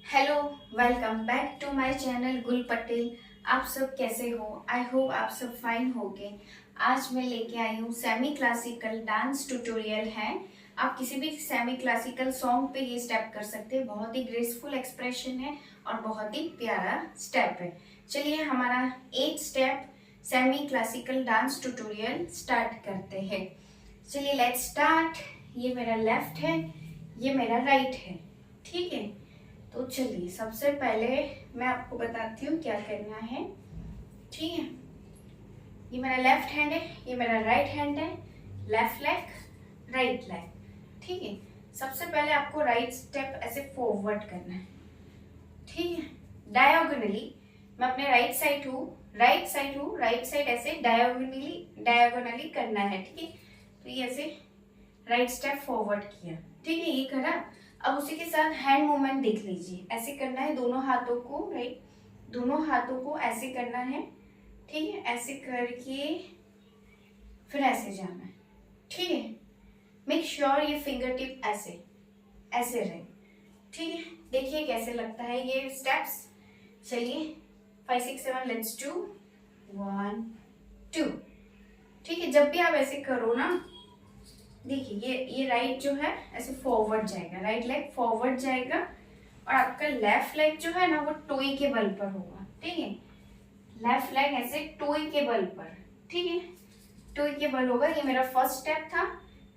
Hello, welcome back to my channel Gul Patel. आप सब कैसे हो? आई होप आप सब फाइन होगे। आज मैं लेके आई हूँ सेमी क्लासिकल डांस ट्यूटोरियल है। आप किसी भी सेमी क्लासिकल सॉन्ग पे ये स्टेप कर सकते हैं। बहुत ही ग्रेसफुल एक्सप्रेशन है और बहुत ही प्यारा स्टेप है। चलिए हमारा 8 step semi classical dance tutorial start करते हैं। चलिए लेट्स स्टार्ट। ये मेरा लेफ्ट है, ये मेरा राइट है, ठीक है। तो चलिए सबसे पहले मैं आपको बताती हूँ क्या करना है, ठीक है। ये मेरा लेफ्ट हैंड है, ये मेरा राइट हैंड है। लेफ्ट लेग, राइट लेग, ठीक है। सबसे पहले आपको राइट स्टेप ऐसे फॉरवर्ड करना है, ठीक है। डायगोनली मैं अपने राइट साइड हूँ, राइट साइड ऐसे डायगोनली करना है, ठीक है। तो ये ऐसे राइट स्टेप फॉरवर्ड किया, ठीक है, ये करा। अब उसी के साथ हैंड मूवमेंट देख लीजिए, ऐसे करना है दोनों हाथों को, राइट, दोनों हाथों को ऐसे करना है, ठीक है। ऐसे करके फिर ऐसे जाना है, ठीक है। मेक श्योर ये फिंगर टिप ऐसे ऐसे रहे, ठीक है। देखिए कैसे लगता है ये स्टेप्स। चलिए 5 6 7 लेट्स डू 1 2, ठीक है। जब भी आप ऐसे करो ना, देखिए ये राइट जो है ऐसे फॉरवर्ड जाएगा, राइट लेग फॉरवर्ड जाएगा और आपका लेफ्ट लेग जो है ना वो टोई के बल पर होगा, ठीक है। लेफ्ट लेग ऐसे टोई के बल पर, ठीक है, टोई के बल होगा। ये मेरा फर्स्ट स्टेप था।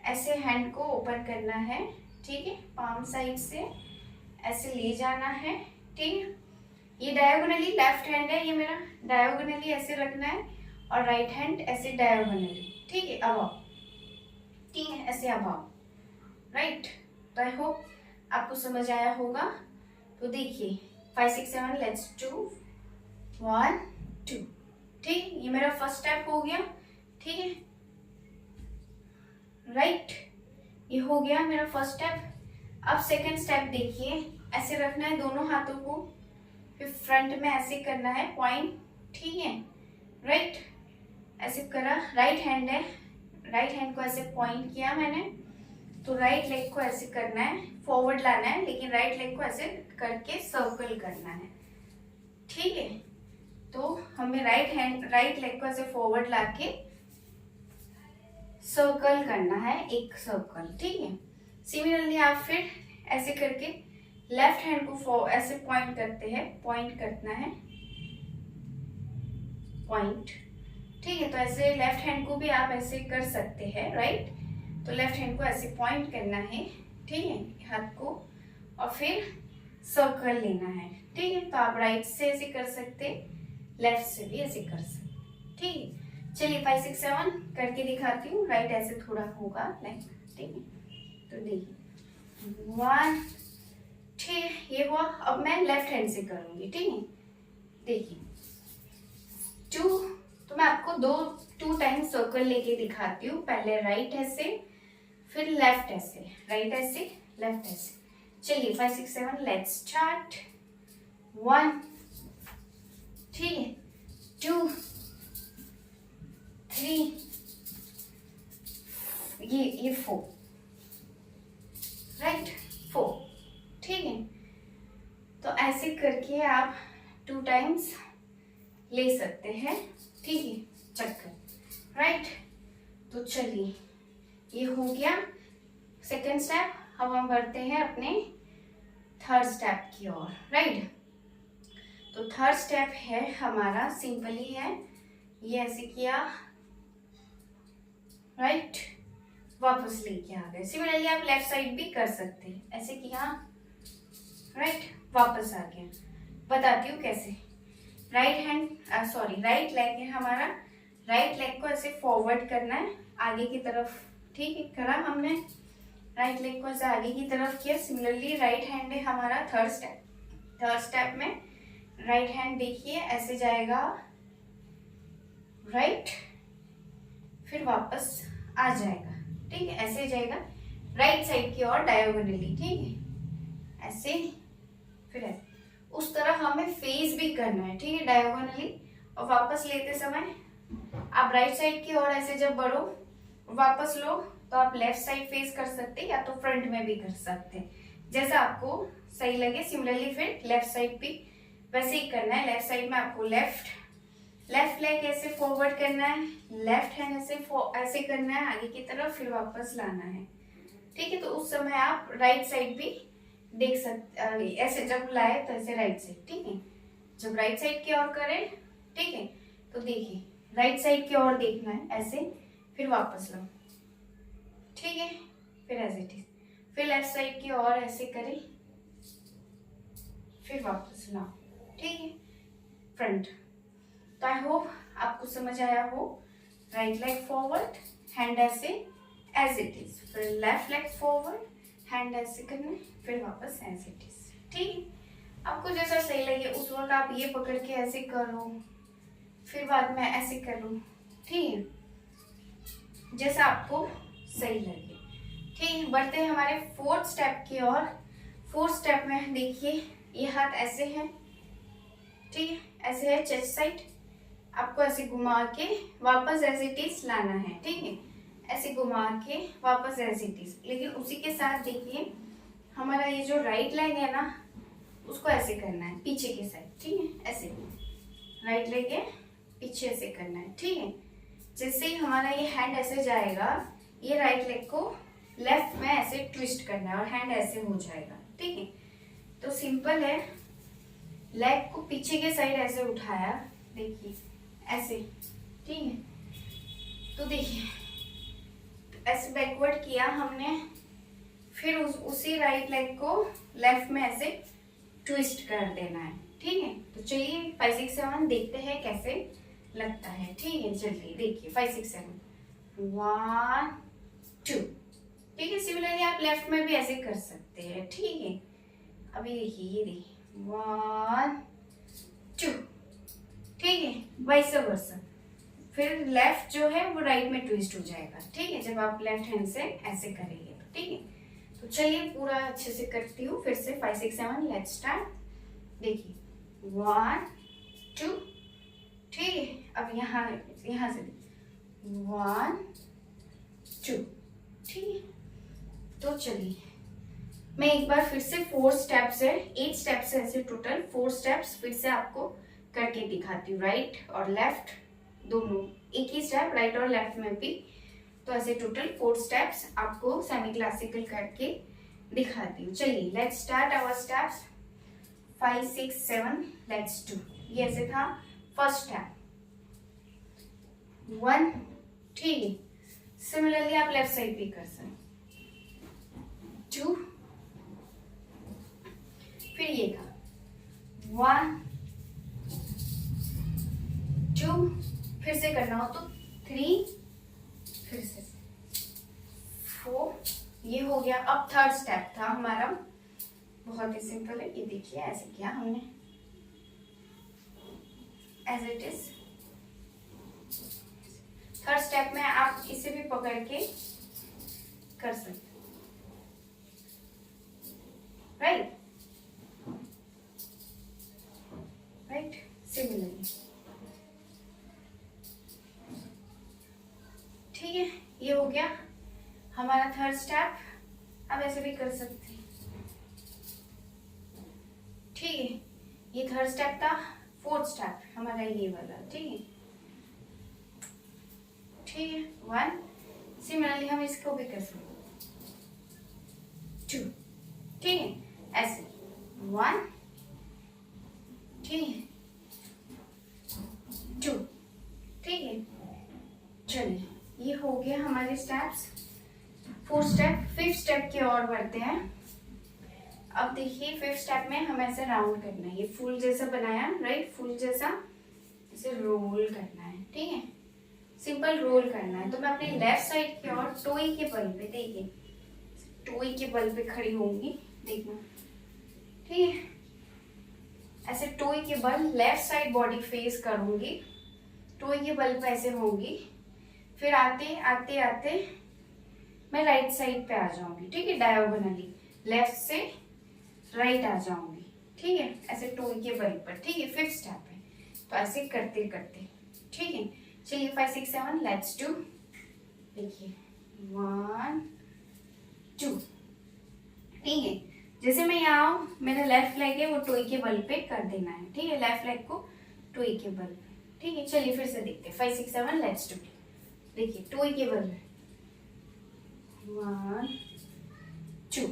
ऐसे हैंड को ऊपर करना है, ठीक है, पाम साइड से ऐसे ले जाना है, ठीक है। ये डायगोनली लेफ्ट हैंड है, ये मेरा डायगोनली ऐसे रखना है और राइट हैंड ऐसे डायगोनली, ठीक है, अब ठीक है, ऐसे अभाव, राइट। तो आई होप आपको समझ आया होगा। तो देखिए 5 6 7 लेट्स डू 1 2, ठीक। ये मेरा फर्स्ट स्टेप हो गया, ठीक है, राइट। ये हो गया मेरा फर्स्ट स्टेप। अब सेकंड स्टेप देखिए, ऐसे रखना है दोनों हाथों को, फिर फ्रंट में ऐसे करना है पॉइंट, ठीक है, राइट। ऐसे करा, राइट हैंड है, राइट हैंड को ऐसे पॉइंट किया मैंने। तो राइट लेग को ऐसे करना है, फॉरवर्ड लाना है, लेकिन राइट लेग को ऐसे करके सर्कल करना है, ठीक है। तो हमें राइट लेग को ऐसे फॉरवर्ड लाके सर्कल करना है, एक सर्कल, ठीक है। सिमिलरली आप फिर ऐसे करके लेफ्ट हैंड को ऐसे पॉइंट करते हैं, पॉइंट करना है, पॉइंट, ठीक है। तो ऐसे लेफ्ट हैंड को भी आप ऐसे कर सकते हैं, राइट। तो लेफ्ट हैंड को ऐसे पॉइंट करना है, ठीक है, हाथ को, और फिर सर्कल लेना है, ठीक है। तो आप राइट से ऐसे कर सकते, लेफ्ट से भी ऐसे कर सकते, ठीक है। चलिए 5 6 7 करके दिखाती हूँ। राइट ऐसे थोड़ा होगा लाइक, ठीक है। तो देखिए 1, ठीक है, ये हुआ। अब मैं लेफ्ट हैंड से करूंगी, ठीक है। देखिए 2, तो मैं आपको 2 टाइम सर्कल लेके दिखाती हूँ। पहले राइट ऐसे, फिर लेफ्ट ऐसे, राइट ऐसे, लेफ्ट ऐसे। चलिए 5 6 7 लेट्स स्टार्ट 1, ठीक है, 2 3, ये 4, राइट, 4, ठीक है। तो ऐसे करके आप 2 टाइम्स ले सकते हैं, ठीक है, चक्कर, राइट। तो चलिए ये हो गया सेकंड स्टेप। अब हम बढ़ते हैं अपने थर्ड स्टेप की ओर, राइट। तो थर्ड स्टेप है हमारा, सिंपली है, ये ऐसे किया, राइट, वापस लेके आ गए। सिमिलरली आप लेफ्ट साइड भी कर सकते हैं, ऐसे किया, राइट, वापस आ गया। बताती हूँ कैसे। राइट लेग है हमारा, राइट लेग को ऐसे फॉरवर्ड करना है आगे की तरफ, ठीक है, करा हमने। राइट लेग को ऐसे आगे की तरफ किया। सिमिलरली राइट हैंड है हमारा, थर्ड स्टेप में राइट हैंड देखिए ऐसे जाएगा, राइट, फिर वापस आ जाएगा, ठीक है, ऐसे जाएगा राइट साइड की ओर डायगोनली, ठीक है, ऐसे, फिर ऐसे। उस तरह हमें फेस भी करना है, ठीक है, डायगोनली। और वापस लेते समय आप राइट साइड की ओर ऐसे जब बढ़ो, वापस लो, तो आप लेफ्ट साइड फेस कर सकते हैं या तो फ्रंट में भी कर सकते हैं। जैसा आपको सही लगे। सिमिलरली फिर लेफ्ट साइड भी वैसे ही करना है। लेफ्ट साइड में आपको लेफ्ट लेग ऐसे फॉरवर्ड करना है, लेफ्ट हैंड ऐसे करना है आगे की तरफ, फिर वापस लाना है। ठीक है, तो उस समय आप राइट साइड भी देख सकते, ऐसे जब लाए तो ऐसे राइट साइड। ठीक है, जब राइट साइड की ओर करें, ठीक है, तो देखिए राइट साइड की ओर देखना है ऐसे, फिर वापस लाओ। ठीक है, फिर एज इट इज, फिर लेफ्ट साइड की ओर ऐसे करें, फिर वापस लाओ। ठीक है, फ्रंट। तो आई होप आपको समझ आया हो। राइट लेग फॉरवर्ड, हैंड ऐसे एज इट इज, फिर लेफ्ट लेग फॉरवर्ड, हैंड ऐसे करना, फिर वापस एज इट इज। ठीक है, आपको जैसा सही लगे उस वक्त आप ये पकड़ के ऐसे करो, फिर बाद में ऐसे करो। ठीक है, जैसा आपको सही लगे। ठीक है, बढ़ते हैं हमारे फोर्थ स्टेप की ओर। फोर्थ स्टेप में देखिए ये हाथ ऐसे है, ठीक है, ऐसे है चेस्ट साइड, आपको ऐसे घुमा के वापस एज इट इज लाना है। ठीक है, ऐसे घुमा के वापस एज इट इज। लेकिन उसी के साथ देखिए हमारा ये जो राइट लेग है ना, उसको ऐसे करना है पीछे के साइड। ठीक है, ऐसे राइट लेग है पीछे ऐसे करना है। ठीक है, जैसे ही हमारा ये हैंड ऐसे जाएगा, ये राइट लेग को लेफ्ट में ऐसे ट्विस्ट करना है और हैंड ऐसे हो जाएगा। ठीक है, तो सिंपल है। लेग को पीछे के साइड ऐसे उठाया, देखिए ऐसे। ठीक है, तो देखिए ऐसे बैकवर्ड किया हमने, फिर उसी राइट लेग को लेफ्ट में ऐसे ट्विस्ट कर देना है। ठीक है, तो चलिए 5 6 7 देखते हैं कैसे लगता है। ठीक है, जल्दी देखिए 5 6 7 1 2। ठीक है, सिमिलरली आप लेफ्ट में भी ऐसे कर सकते हैं। ठीक है, अभी देखिए ये देखिए 1 2। ठीक है, वाइस वर्सा, फिर लेफ्ट जो है वो राइट में ट्विस्ट हो जाएगा। ठीक है, जब आप लेफ्ट हैंड से ऐसे करेंगे तो। ठीक है, तो चलिए पूरा अच्छे से करती हूँ फिर से। 5 6 7 लेट्स स्टार्ट। देखिए 1 2। ठीक है, अब यहाँ से 1 2। ठीक है, तो चलिए मैं एक बार फिर से 4 स्टेप्स है, 8 स्टेप्स है ऐसे टोटल। 4 स्टेप्स फिर से आपको करके दिखाती हूँ, राइट और लेफ्ट दोनों एक ही स्टेप, राइट और लेफ्ट में भी। तो ऐसे टोटल 4 स्टेप्स आपको सेमी क्लासिकल करके दिखाती हूँ। चलिए let's start our steps. 5 6 7 let's do. ये ऐसे था फर्स्ट स्टेप 1। ठीक है, सिमिलरली आप लेफ्ट साइड भी कर सकते 2, फिर ये था 1 2, फिर से करना हो तो 3, फिर से 4। ये हो गया। अब थर्ड स्टेप था हमारा, बहुत ही सिंपल है। ये देखिए ऐसे किया हमने as it is. Third step में आप इसे भी पकड़ के कर सकते, राइट राइट, सिमिलरली। ठीक है, ये हो गया हमारा थर्ड स्टेप। अब ऐसे भी कर सकते हैं। ठीक है, ये थर्ड स्टेप था। फोर्थ स्टेप हमारा ये वाला। ठीक है, ठीक है 1। सिमिलरली हम इसको भी कर सकते 2। ठीक है, ऐसे 1। ठीक है 2। ठीक है, चलिए ये हो गया हमारे स्टेप्स। 4 स्टेप। 5th स्टेप की ओर बढ़ते हैं। अब देखिए 5th स्टेप में हम ऐसे राउंड करना है, ये फूल जैसा बनाया, राइट, फूल जैसा इसे रोल करना है। ठीक है, सिंपल रोल करना है। तो मैं अपनी लेफ्ट साइड की ओर टोई के बल पे, देखिए टोई के बल पे खड़ी होंगी, देखना। ठीक है, ऐसे टोई के बल लेफ्ट साइड बॉडी फेस करूंगी, टोई के बल पे ऐसे होंगी। फिर आते आते आते मैं राइट साइड पे आ जाऊंगी। ठीक है, डायगोनली लेफ्ट से राइट आ जाऊंगी। ठीक है, ऐसे टोई के बल पर। ठीक है, 5th स्टेप है, तो ऐसे करते करते। ठीक है, चलिए 5 6 7 लेट्स डू। देखिए 1 2। ठीक है, जैसे मैं यहाँ आऊँ, मेरा लेफ्ट लेग है वो टोई के बल पे कर देना है, ठीक है, लेफ्ट लेग को टोई के बल पे, ठीक है। चलिए फिर से देखते हैं, 5 6 7 लेट्स डू। देखिए टोई के बल, 1 2,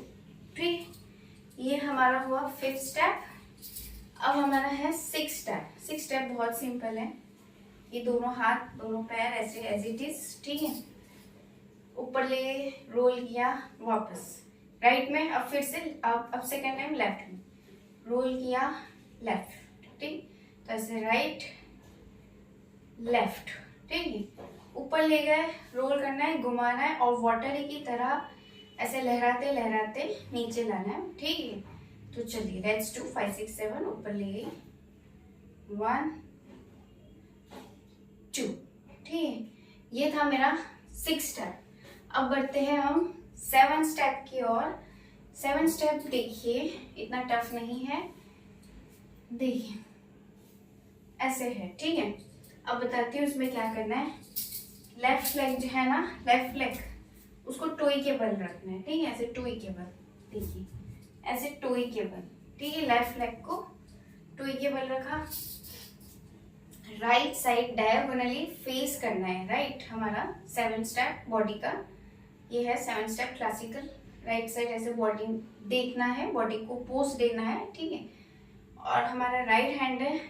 ठीक, ये हमारा हुआ 5th स्टेप। अब हमारा है 6th स्टेप। 6th स्टेप बहुत सिंपल है, ये दोनों हाथ दोनों पैर ऐसे एज इट इज, ठीक है, ऊपर ले रोल किया वापस राइट में, अब फिर से अब सेकेंड टाइम लेफ्ट में रोल किया लेफ्ट, ठीक, तो ऐसे राइट लेफ्ट, ठीक है, ऊपर ले गए, रोल करना है, घुमाना है और वाटर की तरह ऐसे लहराते लहराते नीचे लाना है, ठीक है। तो चलिए लेट्स डू 5 6 7। ऊपर ले गई 1 2, ठीक है, ये था मेरा 6 स्टेप। अब बढ़ते हैं हम 7 स्टेप की ओर। 7 स्टेप देखिए इतना टफ नहीं है, देखिए ऐसे है, ठीक है। अब बताती हूँ इसमें क्या करना है। लेफ्ट लेग जो है ना, लेफ्ट लेग उसको टोई के बल रखना है, ठीक है, ऐसे टोई के बल, देखिए ऐसे टोई के बल, ठीक है, लेफ्ट लेग को टोई के बल रखा, राइट साइड डायगोनली फेस करना है, राइट, हमारा 7 स्टेप बॉडी का ये है 7 स्टेप क्लासिकल। राइट साइड ऐसे बॉडी देखना है, बॉडी को पोज देना है, ठीक है। और हमारा राइट हैंड है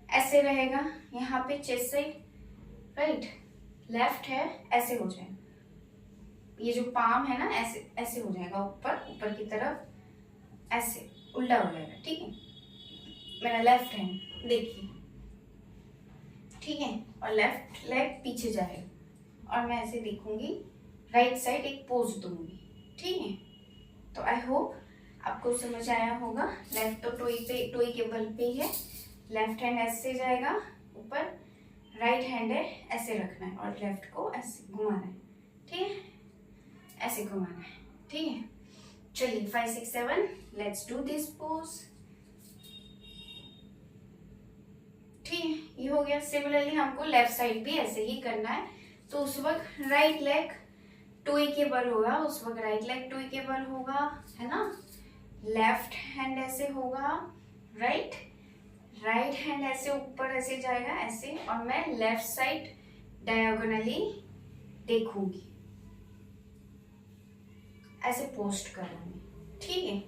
ऐसे रहेगा यहाँ पे चेस्ट साइड, राइट, लेफ्ट है ऐसे हो जाएगा, ये जो पाम है ना ऐसे ऐसे हो जाएगा, ऊपर ऊपर की तरफ ऐसे उल्टा हो जाएगा, ठीक है। मेरा लेफ्ट हैंड देखिए, ठीक है, और लेफ्ट लेग पीछे जाएगा और मैं ऐसे देखूंगी, राइट साइड एक पोज दूंगी, ठीक है। तो आई होप आपको समझ आया होगा। लेफ्ट तो टोई के बल पे ही है, लेफ्ट हैंड ऐसे जाएगा ऊपर, राइट हैंड है ऐसे रखना है और लेफ्ट को ऐसे घुमाना है, ठीक है, ऐसे घुमाना है, ठीक है। चलिए 5 6 7 लेट्स डू दिस पोज, ठीक है, ये हो गया। सिमिलरली हमको लेफ्ट साइड भी ऐसे ही करना है। तो उस वक्त राइट लेग टोई के बल होगा, उस वक्त राइट लेग टोई के बल होगा, है ना। लेफ्ट हैंड ऐसे होगा, राइट राइट हैंड ऐसे ऊपर ऐसे जाएगा ऐसे, और मैं लेफ्ट साइड डायगोनली देखूंगी, ऐसे पोस्ट करूंगी, ठीक है।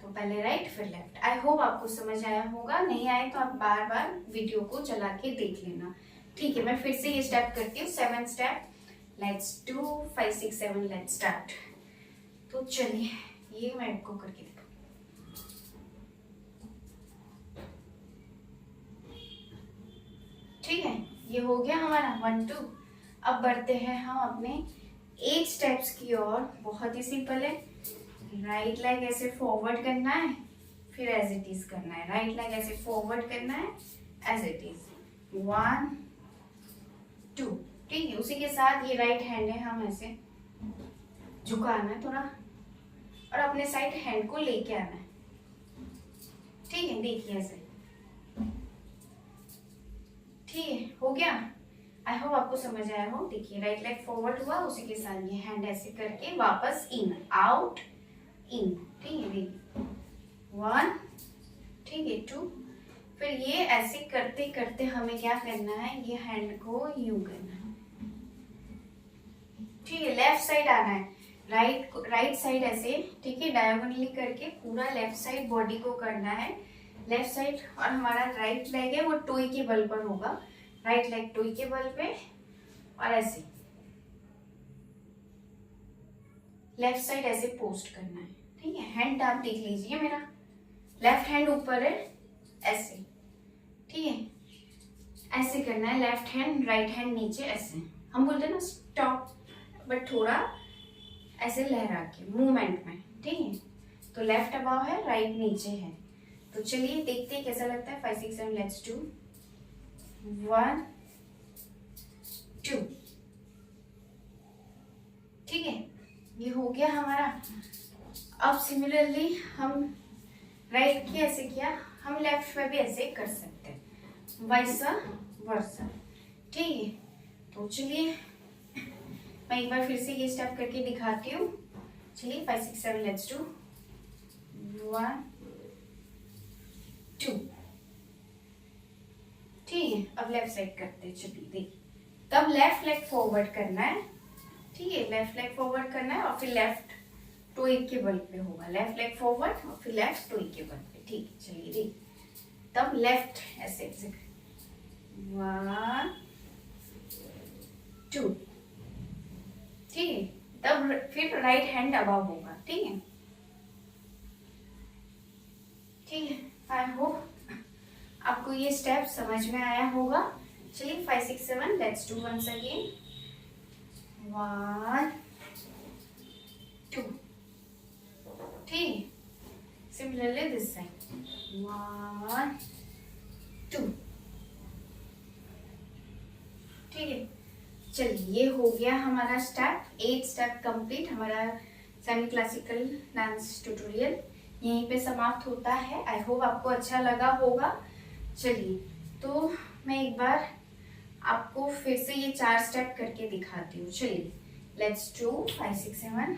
तो पहले राइट फिर लेफ्ट। आई होप आपको समझ आया होगा, नहीं आए तो आप बार बार वीडियो को चला के देख लेना, ठीक है। मैं फिर से ये स्टेप करती हूँ, 7 step, let's do 5 6 7 let's start. तो चलिए ये मैं आपको करके दिखाऊँ, ठीक है, ये हो गया हमारा 1 2। अब बढ़ते हैं हम अपने 8 स्टेप्स की ओर। बहुत ही सिंपल है, राइट लेग ऐसे फॉरवर्ड करना है, फिर एज इट इज करना है, राइट लेग ऐसे फॉरवर्ड करना है एज इट इज, 1 2, ठीक है। उसी के साथ ये राइट हैंड है, हम ऐसे झुकाना है थोड़ा और अपने साइड हैंड को लेके आना है, ठीक है, देखिए ऐसे, ठीक है, हो गया। आई होप आपको समझ आया हो। देखिए राइट लेग फॉरवर्ड हुआ, उसी के साथ ये हैंड ऐसे करके वापस इन आउट इन, ठीक है, देखिए 1, ठीक है, 2, फिर ये ऐसे करते करते हमें क्या करना है, ये हैंड को यूं करना है, ठीक है, लेफ्ट साइड आना है, राइट साइड ऐसे, ठीक है, डायगोनली करके पूरा लेफ्ट साइड बॉडी को करना है, लेफ्ट साइड। और हमारा राइट लेग है वो टोई के बल पर होगा, राइट लेग टोई के बल पे, और ऐसे लेफ्ट साइड ऐसे पोस्ट करना है, ठीक है। हैंड आप देख लीजिए, मेरा लेफ्ट हैंड ऊपर है ऐसे, ठीक है, ऐसे करना है, लेफ्ट हैंड राइट हैंड नीचे ऐसे, हम बोलते हैं ना स्टॉप, बट थोड़ा ऐसे लहरा के मूवमेंट में, ठीक है। तो लेफ्ट अबाव है, राइट नीचे है। तो चलिए देखते हैं कैसा लगता है। 5 6 7 लेट्स डू, 1 2, ठीक है, ये हो गया हमारा। अब सिमिलरली हम राइट की ऐसे किया, हम लेफ्ट में भी ऐसे कर सकते हैं, वैसा वर्सा, ठीक है। तो चलिए मैं एक बार फिर से ये स्टेप करके दिखाती हूँ। चलिए 5 6 7 लेट्स डू, 1 2। ठीक है, अब लेफ्ट साइड करते हैं। चलिए देखिए, तब लेफ्ट लेग फॉरवर्ड करना है। ठीक है, लेफ्ट लेग फॉरवर्ड करना है और फिर लेफ्ट टोई के बल पे होगा। लेफ्ट लेग फॉरवर्ड और फिर लेफ्ट टोई के बल पे। ठीक है, चलिए देखिए, तब लेफ्ट ऐसे ऐसे 1 2। ठीक है, तब फिर राइट हैंड अबव होगा। ठीक है, ठीक है, आई होप आपको ये स्टेप समझ में आया होगा। चलिए 5 6 7 लेट्स डू वंस अगेन। 1 2। ठीक, सिमिलरली दिस साइड 1 2। ठीक है, चलिए ये हो गया हमारा स्टेप 8 स्टेप कंप्लीट। हमारा सेमी क्लासिकल डांस ट्यूटोरियल यहीं पे समाप्त होता है। आई होप आपको अच्छा लगा होगा। चलिए, तो मैं एक बार आपको फिर से ये 4 स्टेप करके दिखाती हूँ। चलिए लेट्स डू 5 6 7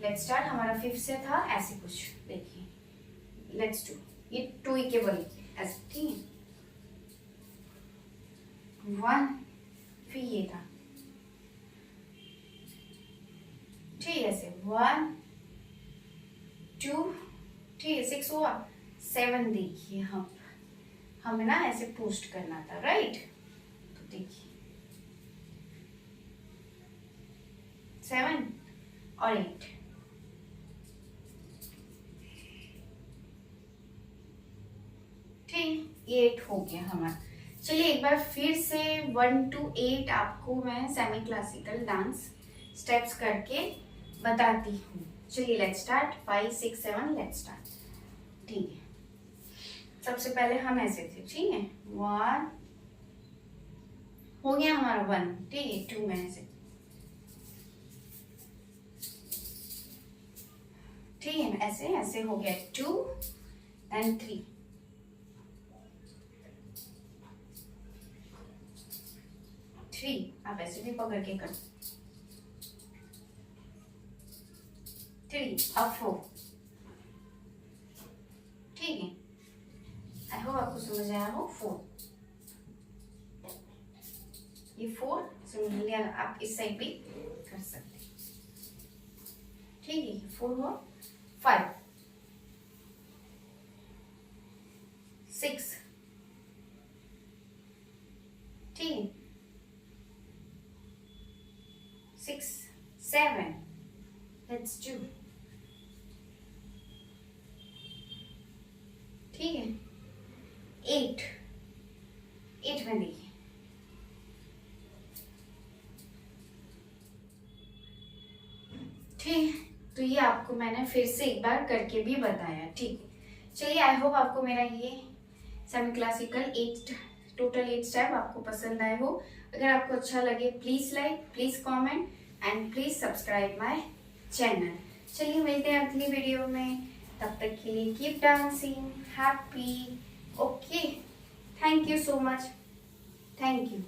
लेट्स स्टार्ट। हमारा 5th से था ऐसे कुछ, देखिए लेट्स डू ये 2 के बल ऐसे। ठीक है, 1 फिर ये था। ठीक है, ऐसे 1 2। ठीक है, 6 हुआ, 7 देखिए हमें ना ऐसे पोस्ट करना था, राइट। तो देखिए 7 और 8। ठीक, ये 8 हो गया हमारा। चलिए एक बार फिर से 1 to 8 आपको मैं सेमी क्लासिकल डांस स्टेप्स करके बताती हूँ। चलिए लेट्स स्टार्ट। 5 6 7 let's start. ठीक है, सबसे पहले हम ऐसे थे। ठीक है, 1 हो गया हमारा 1। ठीक है, 2 में ऐसे। ठीक है, ऐसे ऐसे हो गया 2 एंड 3। आप ऐसे भी पकड़ के कर 3 अब 4। ठीक है, आई होप आपको समझ आया हो। 4 ये 4 सिमिलरली आप इस साइड भी कर सकते हैं। ठीक है, 4 हुआ। 5 6। ठीक है, 6 7 लेट्स डू। ठीक है, 8 में देखिए। ठीक, तो ये आपको मैंने फिर से एक बार करके भी बताया। ठीक, चलिए आई होप आपको मेरा ये सेमी क्लासिकल 8 टोटल 8 स्टेप आपको पसंद आए हो। अगर आपको अच्छा लगे please like, please comment and please subscribe my channel. चलिए मिलते हैं अगली वीडियो में, तब तक के लिए keep dancing happy. Okay, thank you so much, thank you.